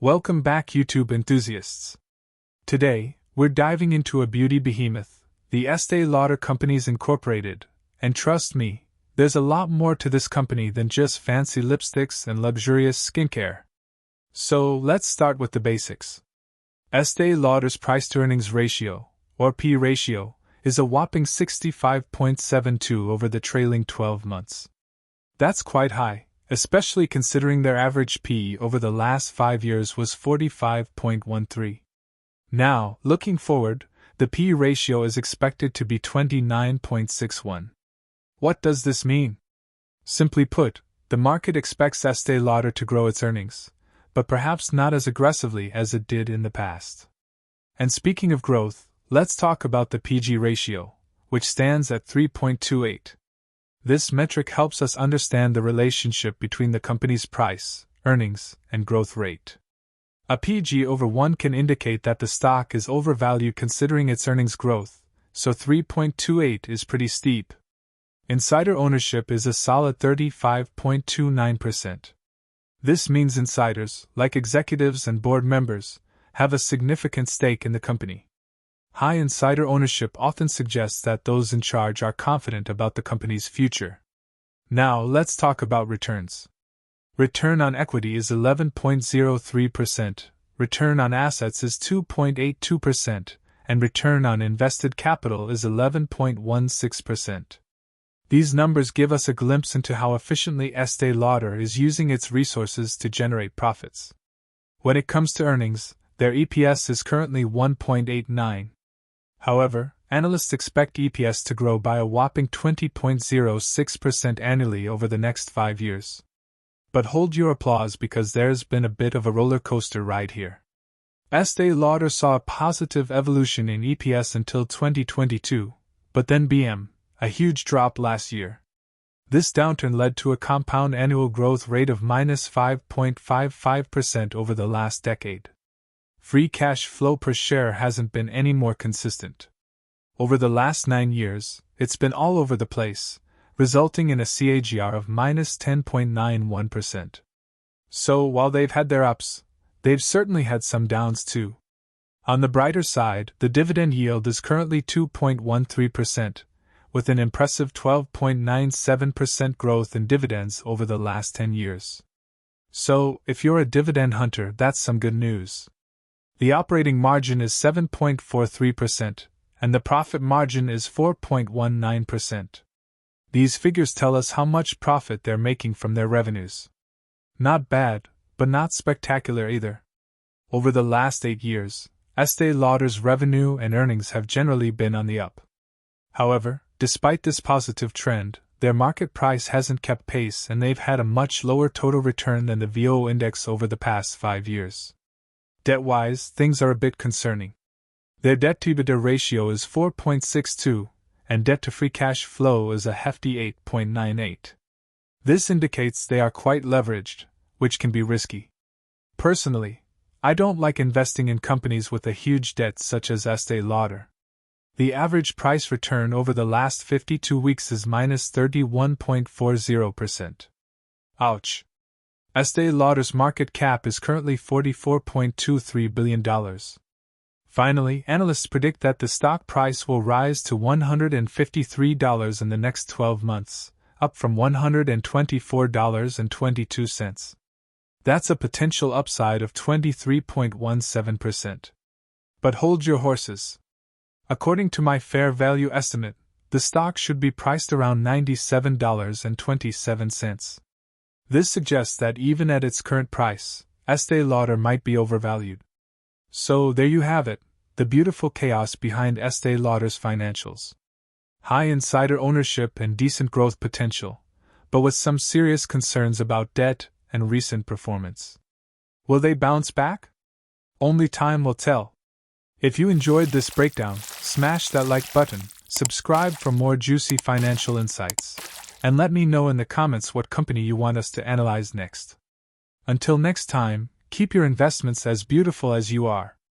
Welcome back, YouTube enthusiasts. Today, we're diving into a beauty behemoth, the Estée Lauder Companies Inc. And trust me, there's a lot more to this company than just fancy lipsticks and luxurious skincare. So let's start with the basics. Estée Lauder's price-to-earnings ratio, or P ratio, is a whopping 65.72 over the trailing 12 months. That's quite high, especially considering their average P over the last 5 years was 45.13. Now, looking forward, the P ratio is expected to be 29.61. What does this mean? Simply put, the market expects Estée Lauder to grow its earnings, but perhaps not as aggressively as it did in the past. And speaking of growth, let's talk about the PG ratio, which stands at 3.28. This metric helps us understand the relationship between the company's price, earnings, and growth rate. A PG over 1 can indicate that the stock is overvalued considering its earnings growth, so 3.28 is pretty steep. Insider ownership is a solid 35.29%. This means insiders, like executives and board members, have a significant stake in the company. High insider ownership often suggests that those in charge are confident about the company's future. Now let's talk about returns. Return on equity is 11.03%, return on assets is 2.82%, and return on invested capital is 11.16%. These numbers give us a glimpse into how efficiently Estée Lauder is using its resources to generate profits. When it comes to earnings, their EPS is currently 1.89. However, analysts expect EPS to grow by a whopping 20.06% annually over the next 5 years. But hold your applause because there's been a bit of a roller coaster ride here. Estée Lauder saw a positive evolution in EPS until 2022, but then a huge drop last year. This downturn led to a compound annual growth rate of -5.55% over the last decade. Free cash flow per share hasn't been any more consistent. Over the last 9 years, it's been all over the place, resulting in a CAGR of -10.91%. So while they've had their ups, they've certainly had some downs too. On the brighter side, the dividend yield is currently 2.13%, with an impressive 12.97% growth in dividends over the last 10 years. So, if you're a dividend hunter, that's some good news. The operating margin is 7.43%, and the profit margin is 4.19%. These figures tell us how much profit they're making from their revenues. Not bad, but not spectacular either. Over the last 8 years, Estée Lauder's revenue and earnings have generally been on the up. However, despite this positive trend, their market price hasn't kept pace and they've had a much lower total return than the VO index over the past 5 years. Debt-wise, things are a bit concerning. Their debt-to-EBITDA ratio is 4.62, and debt-to-free cash flow is a hefty 8.98. This indicates they are quite leveraged, which can be risky. Personally, I don't like investing in companies with a huge debt such as Estée Lauder. The average price return over the last 52 weeks is -31.40%. Ouch! Estée Lauder's market cap is currently $44.23 billion. Finally, analysts predict that the stock price will rise to $153 in the next 12 months, up from $124.22. That's a potential upside of 23.17%. But hold your horses. According to my fair value estimate, the stock should be priced around $97.27. This suggests that even at its current price, Estée Lauder might be overvalued. So there you have it, the beautiful chaos behind Estée Lauder's financials. High insider ownership and decent growth potential, but with some serious concerns about debt and recent performance. Will they bounce back? Only time will tell. If you enjoyed this breakdown, smash that like button, subscribe for more juicy financial insights, and let me know in the comments what company you want us to analyze next. Until next time, keep your investments as beautiful as you are.